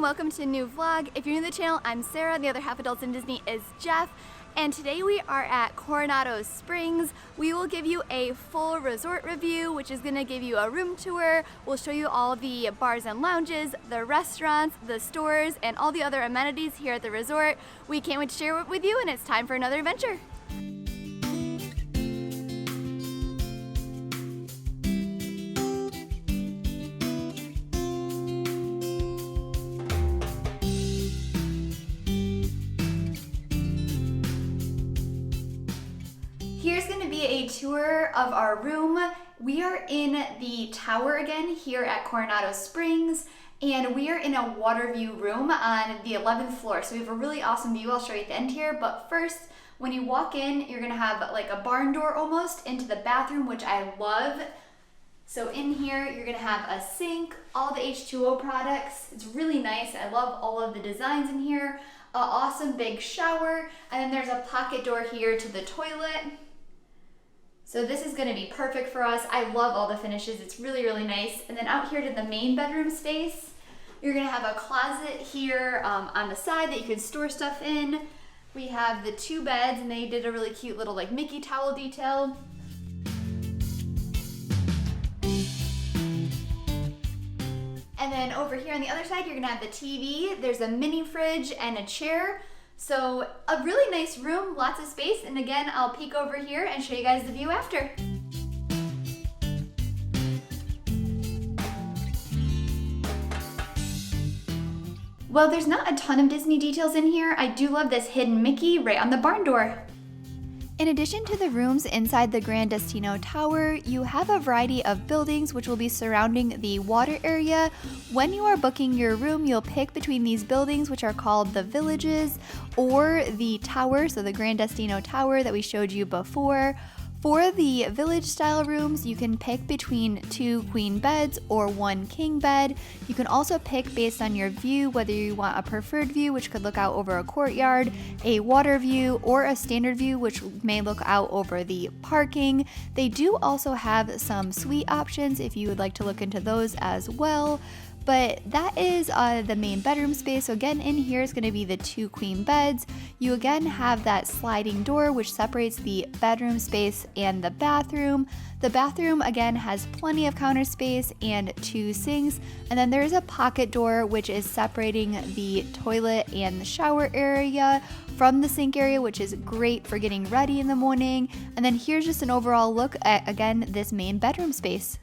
and welcome to a new vlog. If you're new to the channel, I'm Sarah. The other half adults in Disney is Jeff. And today we are at Coronado Springs. We will give you a full resort review, which is going to give you a room tour. We'll show you all the bars and lounges, the restaurants, the stores, and all the other amenities here at the resort. We can't wait to share it with you, and it's time for another adventure. Here's going to be a tour of our room. We are in the tower again here at Coronado Springs, and we are in a water view room on the 11th floor. So we have a really awesome view I'll show you at the end here. But first, when you walk in, you're going to have like a barn door almost into the bathroom, which I love. So in here, you're going to have a sink, all the H2O products. It's really nice. I love all of the designs in here. An awesome big shower, and then there's a pocket door here to the toilet. So this is going to be perfect for us. I love all the finishes. It's really, really nice. And then out here to the main bedroom space, you're going to have a closet here on the side that you can store stuff in. We have the two beds, and they did a really cute little like Mickey towel detail. And then over here on the other side, you're going to have the TV. There's a mini fridge and a chair. So a really nice room, lots of space, and again, I'll peek over here and show you guys the view after. Well, there's not a ton of Disney details in here. I do love this hidden Mickey right on the barn door. In addition to the rooms inside the Gran Destino Tower, you have a variety of buildings which will be surrounding the water area. When you are booking your room, you'll pick between these buildings, which are called the villages, or the tower, so the Gran Destino Tower that we showed you before. For the village style rooms, you can pick between 2 queen beds or 1 king bed. You can also pick based on your view, whether you want a preferred view, which could look out over a courtyard, a water view, or a standard view, which may look out over the parking. They do also have some suite options if you would like to look into those as well. But that is the main bedroom space. So again, in here is going to be the 2 queen beds. You again have that sliding door which separates the bedroom space and the bathroom. The bathroom again has plenty of counter space and 2 sinks. And then there's a pocket door which is separating the toilet and the shower area from the sink area, which is great for getting ready in the morning. And then here's just an overall look at, again, this main bedroom space.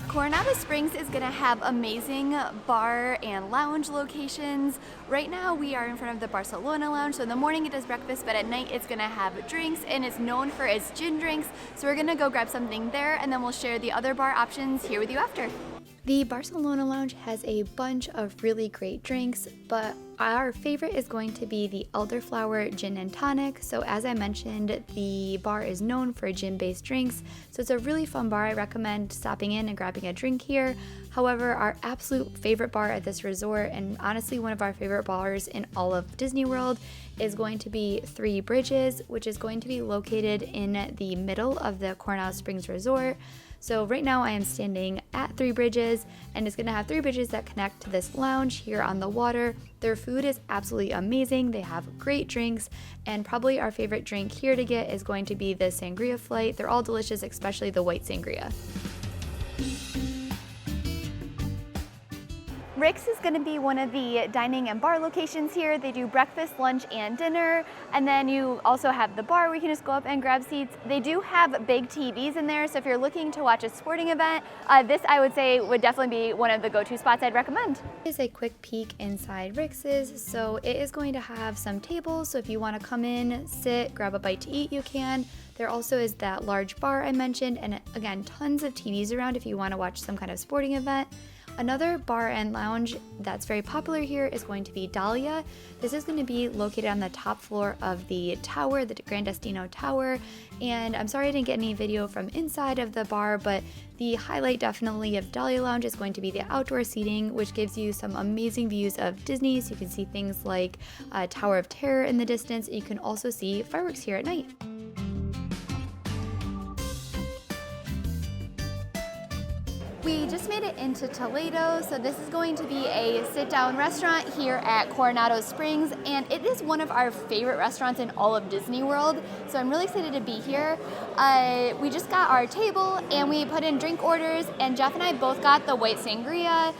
Coronado Springs is going to have amazing bar and lounge locations. Right now we are in front of the Barcelona Lounge, so in the morning it does breakfast, but at night it's going to have drinks, and it's known for its gin drinks. So we're going to go grab something there, and then we'll share the other bar options here with you after. The Barcelona Lounge has a bunch of really great drinks, but our favorite is going to be the elderflower gin and tonic. So as I mentioned, the bar is known for gin-based drinks, so it's a really fun bar. I recommend stopping in and grabbing a drink here. However, our absolute favorite bar at this resort, and honestly one of our favorite bars in all of Disney World, is going to be Three Bridges, which is going to be located in the middle of the Coronado Springs Resort. So right now I am standing at Three Bridges, and it's going to have 3 bridges that connect to this lounge here on the water. Their food is absolutely amazing. They have great drinks, and probably our favorite drink here to get is going to be the sangria flight. They're all delicious, especially the white sangria. Rick's is going to be one of the dining and bar locations here. They do breakfast, lunch, and dinner. And then you also have the bar where you can just go up and grab seats. They do have big TVs in there, so if you're looking to watch a sporting event, this I would say would definitely be one of the go-to spots I'd recommend. Here's a quick peek inside Rick's. So it is going to have some tables, so if you want to come in, sit, grab a bite to eat, you can. There also is that large bar I mentioned, and again, tons of TVs around if you want to watch some kind of sporting event. Another bar and lounge that's very popular here is going to be Dahlia. This is going to be located on the top floor of the tower, the Gran Destino Tower. And I'm sorry I didn't get any video from inside of the bar, but the highlight definitely of Dahlia Lounge is going to be the outdoor seating, which gives you some amazing views of Disney. So you can see things like Tower of Terror in the distance. You can also see fireworks here at night. We just made it into Toledo, so this is going to be a sit-down restaurant here at Coronado Springs, and it is one of our favorite restaurants in all of Disney World, so I'm really excited to be here. We just got our table, and we put in drink orders, and Jeff and I both got the white sangria.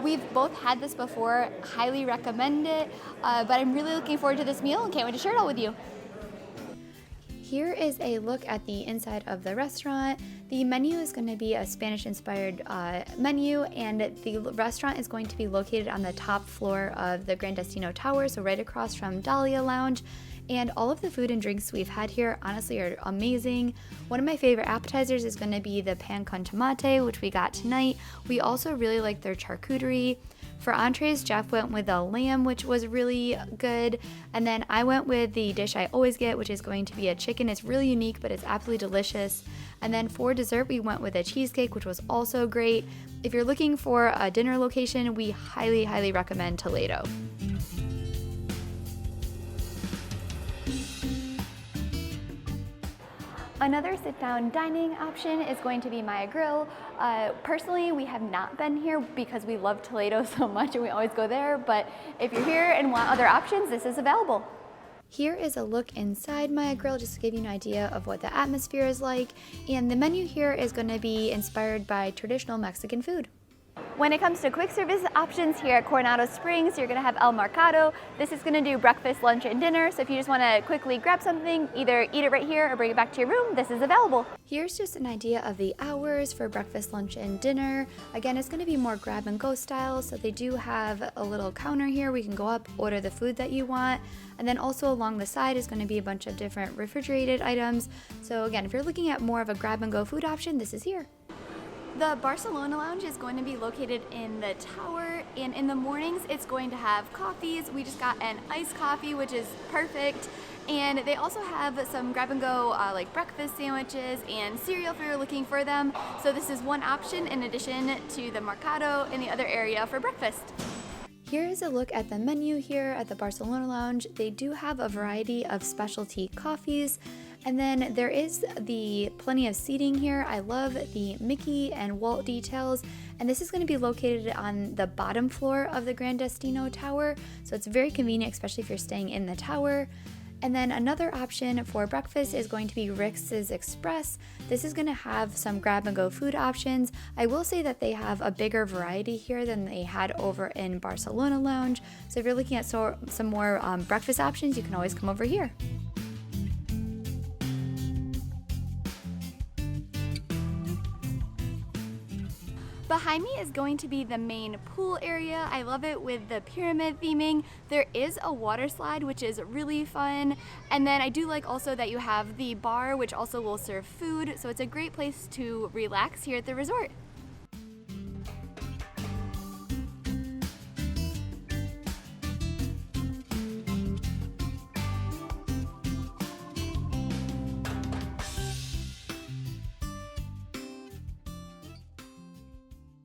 We've both had this before, highly recommend it, but I'm really looking forward to this meal and can't wait to share it all with you. Here is a look at the inside of the restaurant. The menu is going to be a Spanish-inspired menu, and the restaurant is going to be located on the top floor of the Gran Destino Tower, so right across from Dahlia Lounge. And all of the food and drinks we've had here honestly are amazing. One of my favorite appetizers is going to be the pan con tomate, which we got tonight. We also really like their charcuterie. For entrees, Jeff went with a lamb, which was really good. And then I went with the dish I always get, which is going to be a chicken. It's really unique, but it's absolutely delicious. And then for dessert, we went with a cheesecake, which was also great. If you're looking for a dinner location, we highly, highly recommend Toledo. Another sit-down dining option is going to be Maya Grill. Personally, we have not been here because we love Toledo so much and we always go there, but if you're here and want other options, this is available. Here is a look inside Maya Grill just to give you an idea of what the atmosphere is like, and the menu here is going to be inspired by traditional Mexican food. When it comes to quick service options here at Coronado Springs, you're going to have El Mercado. This is going to do breakfast, lunch, and dinner. So if you just want to quickly grab something, either eat it right here or bring it back to your room, this is available. Here's just an idea of the hours for breakfast, lunch, and dinner. Again, it's going to be more grab and go style. So they do have a little counter here. We can go up, order the food that you want. And then also along the side is going to be a bunch of different refrigerated items. So again, if you're looking at more of a grab and go food option, this is here. The Barcelona Lounge is going to be located in the tower, and in the mornings it's going to have coffees. We just got an iced coffee, which is perfect, and they also have some grab and go like breakfast sandwiches and cereal if you're looking for them. So this is one option in addition to the Mercado in the other area for breakfast. Here is a look at the menu here at the Barcelona Lounge. They do have a variety of specialty coffees. And then there is the plenty of seating here. I love the Mickey and Walt details. And this is going to be located on the bottom floor of the Gran Destino Tower. So it's very convenient, especially if you're staying in the tower. And then another option for breakfast is going to be Rick's Express. This is going to have some grab and go food options. I will say that they have a bigger variety here than they had over in Barcelona Lounge. So if you're looking at some more breakfast options, you can always come over here. Behind me is going to be the main pool area. I love it with the pyramid theming. There is a water slide, which is really fun. And then I do like also that you have the bar, which also will serve food. So it's a great place to relax here at the resort.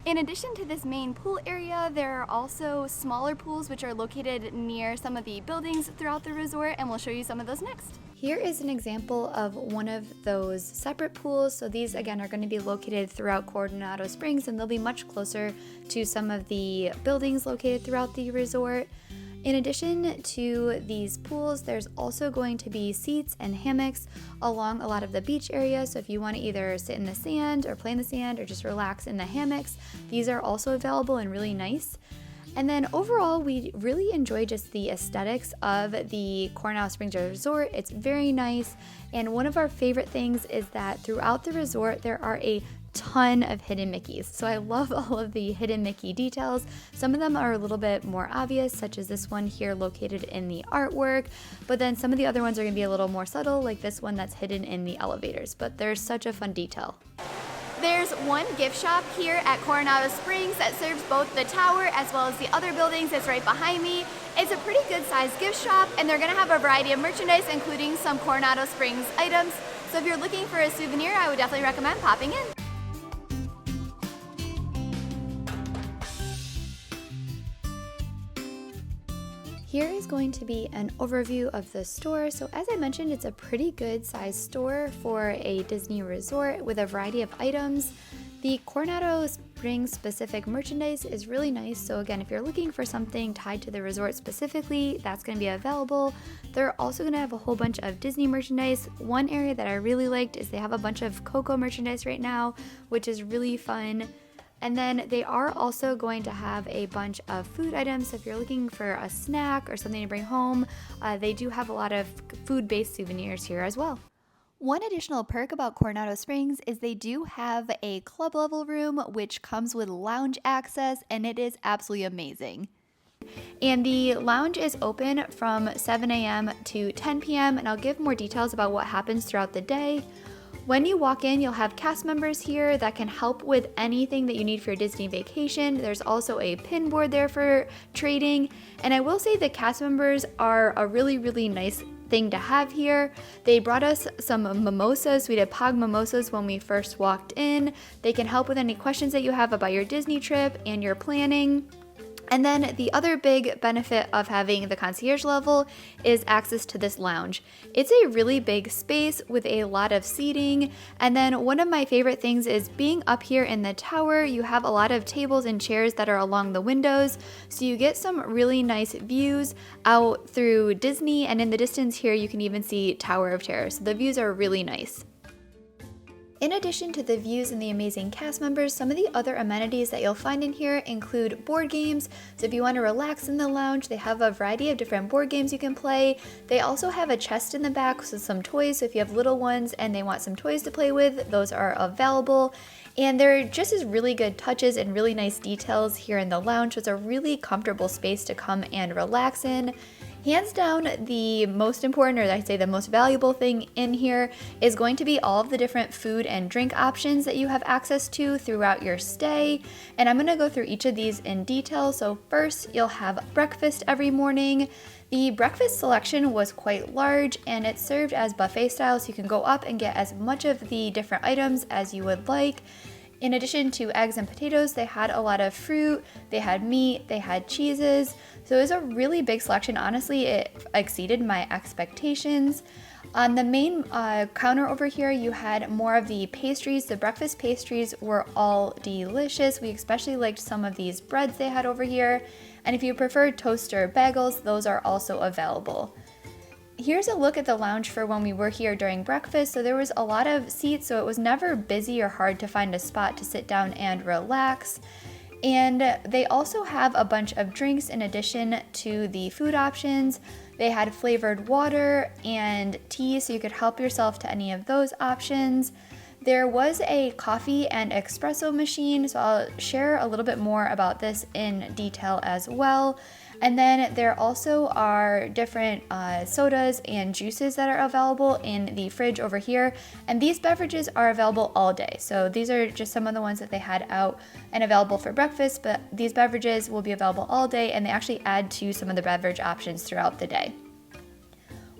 In addition to this main pool area, there are also smaller pools which are located near some of the buildings throughout the resort, and we'll show you some of those next. Here is an example of one of those separate pools. So these again are going to be located throughout Coronado Springs, and they'll be much closer to some of the buildings located throughout the resort. In addition to these pools, there's also going to be seats and hammocks along a lot of the beach area. So if you want to either sit in the sand or play in the sand or just relax in the hammocks, these are also available and really nice. And then overall, we really enjoy just the aesthetics of the Coronado Springs Resort. It's very nice. And one of our favorite things is that throughout the resort, there are a ton of hidden Mickeys. So I love all of the hidden Mickey details. Some of them are a little bit more obvious, such as this one here located in the artwork, but then some of the other ones are going to be a little more subtle, like this one that's hidden in the elevators, but there's such a fun detail. There's one gift shop here at Coronado Springs that serves both the tower as well as the other buildings that's right behind me. It's a pretty good sized gift shop, and they're going to have a variety of merchandise, including some Coronado Springs items. So if you're looking for a souvenir, I would definitely recommend popping in. Here is going to be an overview of the store. So as I mentioned, it's a pretty good sized store for a Disney resort with a variety of items. The Coronado Springs specific merchandise is really nice, so again, if you're looking for something tied to the resort specifically, that's going to be available. They're also going to have a whole bunch of Disney merchandise. One area that I really liked is they have a bunch of Coco merchandise right now, which is really fun. And then they are also going to have a bunch of food items, so if you're looking for a snack or something to bring home, they do have a lot of food-based souvenirs here as well. One additional perk about Coronado Springs is they do have a club level room which comes with lounge access, and it is absolutely amazing. And the lounge is open from 7 a.m. to 10 p.m. and I'll give more details about what happens throughout the day. When you walk in, you'll have cast members here that can help with anything that you need for your Disney vacation. There's also a pin board there for trading, and I will say the cast members are a really, really nice thing to have here. They brought us some mimosas. We did Pog mimosas when we first walked in. They can help with any questions that you have about your Disney trip and your planning. And then the other big benefit of having the concierge level is access to this lounge. It's a really big space with a lot of seating. And then one of my favorite things is being up here in the tower, you have a lot of tables and chairs that are along the windows. So you get some really nice views out through Disney, and in the distance here you can even see Tower of Terror. So the views are really nice. In addition to the views and the amazing cast members, some of the other amenities that you'll find in here include board games. So if you want to relax in the lounge, they have a variety of different board games you can play. They also have a chest in the back with some toys, so if you have little ones and they want some toys to play with, those are available. And there just is really good touches and really nice details here in the lounge, so it's a really comfortable space to come and relax in. Hands down, the most important, or I'd say the most valuable thing in here is going to be all of the different food and drink options that you have access to throughout your stay. And I'm going to go through each of these in detail. So first, you'll have breakfast every morning. The breakfast selection was quite large and it's served as buffet style, so you can go up and get as much of the different items as you would like. In addition to eggs and potatoes, they had a lot of fruit, they had meat, they had cheeses. So it was a really big selection. Honestly, it exceeded my expectations. On the main counter over here, you had more of the pastries. The breakfast pastries were all delicious. We especially liked some of these breads they had over here. And if you prefer toast or bagels, those are also available. Here's a look at the lounge for when we were here during breakfast. So there was a lot of seats, so it was never busy or hard to find a spot to sit down and relax. And they also have a bunch of drinks in addition to the food options. They had flavored water and tea, so you could help yourself to any of those options. There was a coffee and espresso machine, so I'll share a little bit more about this in detail as well. And then there also are different sodas and juices that are available in the fridge over here. And these beverages are available all day. So these are just some of the ones that they had out and available for breakfast, but these beverages will be available all day, and they actually add to some of the beverage options throughout the day.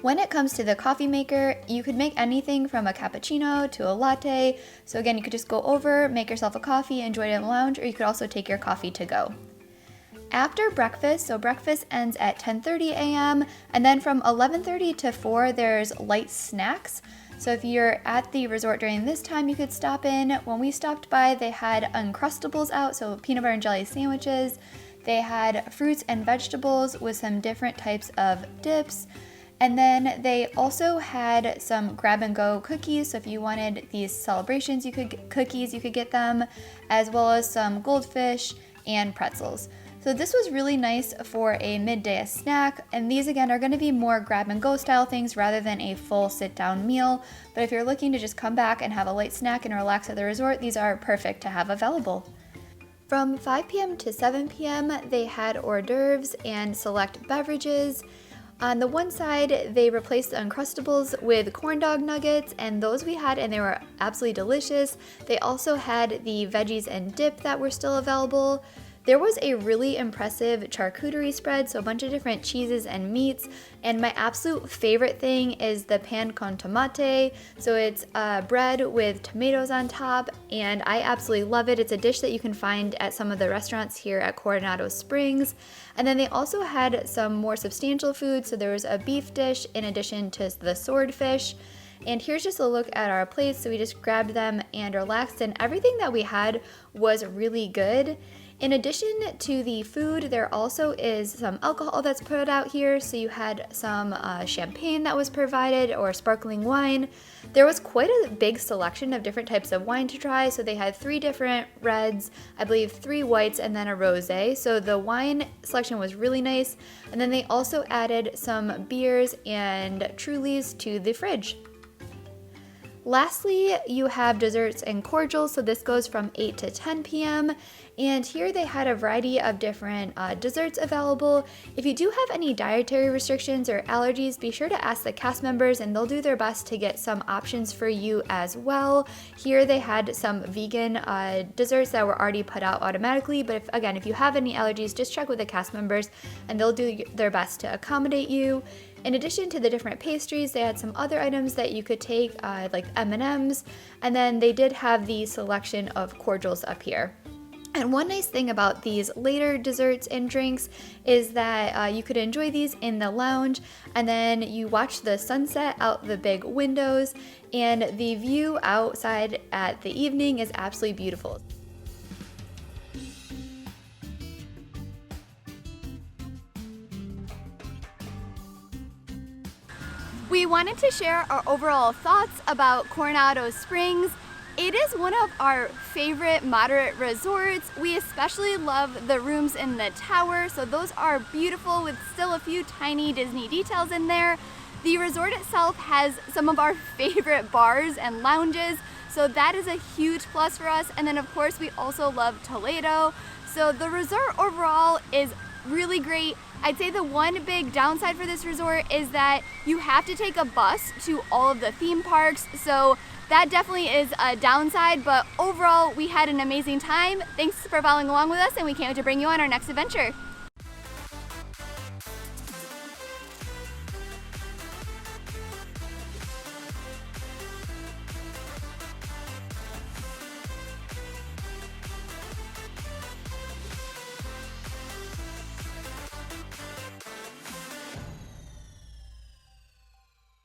When it comes to the coffee maker, you could make anything from a cappuccino to a latte. So again, you could just go over, make yourself a coffee, enjoy it in the lounge, or you could also take your coffee to go. After breakfast, so breakfast ends at 10:30 a.m. and then from 11:30 to 4, there's light snacks. So if you're at the resort during this time, you could stop in. When we stopped by, they had Uncrustables out, so peanut butter and jelly sandwiches. They had fruits and vegetables with some different types of dips. And then they also had some grab and go cookies. So if you wanted these celebrations, you could get them, as well as some goldfish and pretzels. So this was really nice for a midday snack, and these again are going to be more grab and go style things rather than a full sit down meal. But if you're looking to just come back and have a light snack and relax at the resort, these are perfect to have available. From 5 p.m. to 7 p.m. they had hors d'oeuvres and select beverages. On the one side, they replaced the Uncrustables with corn dog nuggets, and those we had, and they were absolutely delicious. They also had the veggies and dip that were still available. There was a really impressive charcuterie spread, so a bunch of different cheeses and meats, and my absolute favorite thing is the pan con tomate. So it's bread with tomatoes on top, and I absolutely love it. It's a dish that you can find at some of the restaurants here at Coronado Springs. And then they also had some more substantial food, so there was a beef dish in addition to the swordfish. And here's just a look at our plates. So we just grabbed them and relaxed, and everything that we had was really good. In addition to the food, there also is some alcohol that's put out here. So you had some champagne that was provided, or sparkling wine. There was quite a big selection of different types of wine to try. So they had 3 different reds, I believe 3 whites, and then a rosé. So the wine selection was really nice. And then they also added some beers and Trulies to the fridge. Lastly, you have desserts and cordials, so this goes from 8 to 10 p.m. And here they had a variety of different desserts available. If you do have any dietary restrictions or allergies, be sure to ask the cast members and they'll do their best to get some options for you as well. Here they had some vegan desserts that were already put out automatically, but if you have any allergies, just check with the cast members and they'll do their best to accommodate you. In addition to the different pastries, they had some other items that you could take, like M&Ms, and then they did have the selection of cordials up here. And one nice thing about these later desserts and drinks is that you could enjoy these in the lounge, and then you watch the sunset out the big windows, and the view outside at the evening is absolutely beautiful. We wanted to share our overall thoughts about Coronado Springs. It is one of our favorite moderate resorts. We especially love the rooms in the tower, so those are beautiful with still a few tiny Disney details in there. The resort itself has some of our favorite bars and lounges, so that is a huge plus for us. And then of course we also love Toledo. So the resort overall is really great. I'd say the one big downside for this resort is that you have to take a bus to all of the theme parks, so that definitely is a downside, but overall we had an amazing time. Thanks for following along with us, and we can't wait to bring you on our next adventure.